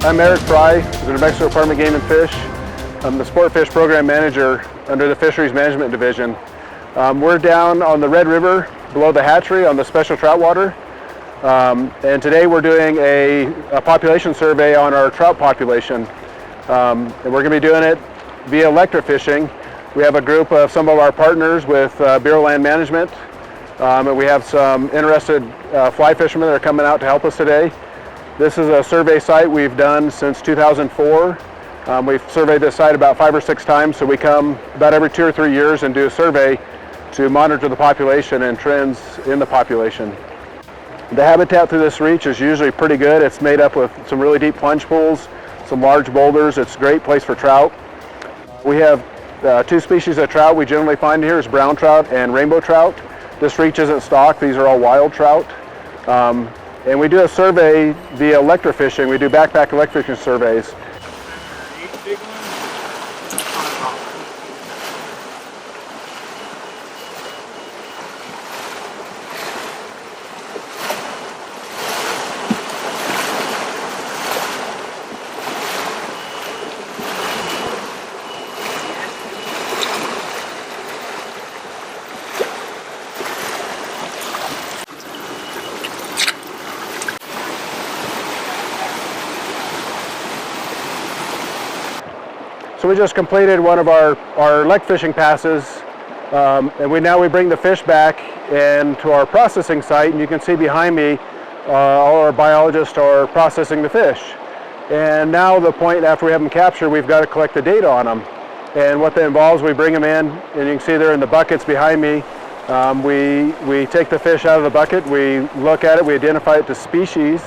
I'm Eric Fry, the New Mexico Department of Game and Fish. I'm the Sport Fish Program Manager under the Fisheries Management Division. We're down on the Red River below the hatchery on the special trout water. And today we're doing a population survey on our trout population. And we're going to be doing it via electrofishing. We have a group of some of our partners with Bureau of Land Management. And we have some interested fly fishermen that are coming out to help us today. This is a survey site we've done since 2004. We've surveyed this site about 5 or 6 times, so we come about every 2 or 3 years and do a survey to monitor the population and trends in the population. The habitat through this reach is usually pretty good. It's made up with some really deep plunge pools, some large boulders. It's a great place for trout. We have 2 species of trout we generally find here is brown trout and rainbow trout. This reach isn't stocked. These are all wild trout. And we do a survey via electrofishing. We do backpack electrofishing surveys. So we just completed one of our elect fishing passes, and now we bring the fish back into our processing site, and you can see behind me all our biologists are processing the fish. And now the point after we have them captured, we've got to collect the data on them. And what that involves, we bring them in, and you can see they're in the buckets behind me. We take the fish out of the bucket, we look at it, we identify it to species.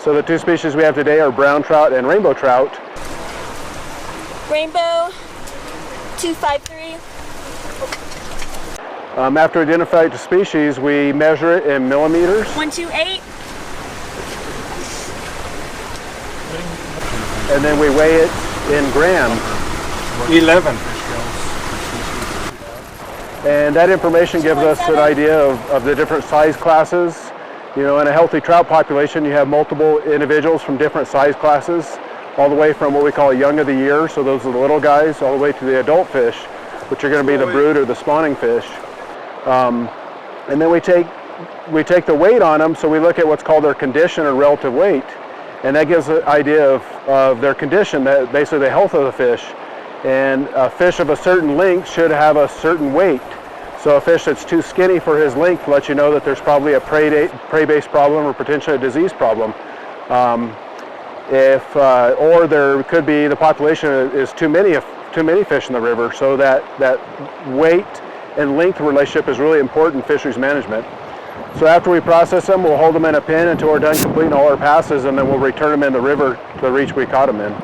So the 2 species we have today are brown trout and rainbow trout. Rainbow 253. After identifying the species, we measure it in millimeters. 128. And then we weigh it in grams. 11. And that information gives us an idea of the different size classes. You know, in a healthy trout population, you have multiple individuals from different size classes, all the way from what we call a young of the year, so those are the little guys, all the way to the adult fish, which are going to be the brood or the spawning fish. And then we take the weight on them, so we look at what's called their condition or relative weight, and that gives an idea of their condition, that basically the health of the fish. And a fish of a certain length should have a certain weight. So a fish that's too skinny for his length lets you know that there's probably a prey-based problem or potentially a disease problem. Or there could be the population is too many fish in the river, so that weight and length relationship is really important in fisheries management. So after we process them, we'll hold them in a pen until we're done completing all our passes, and then we'll return them in the river to the reach we caught them in.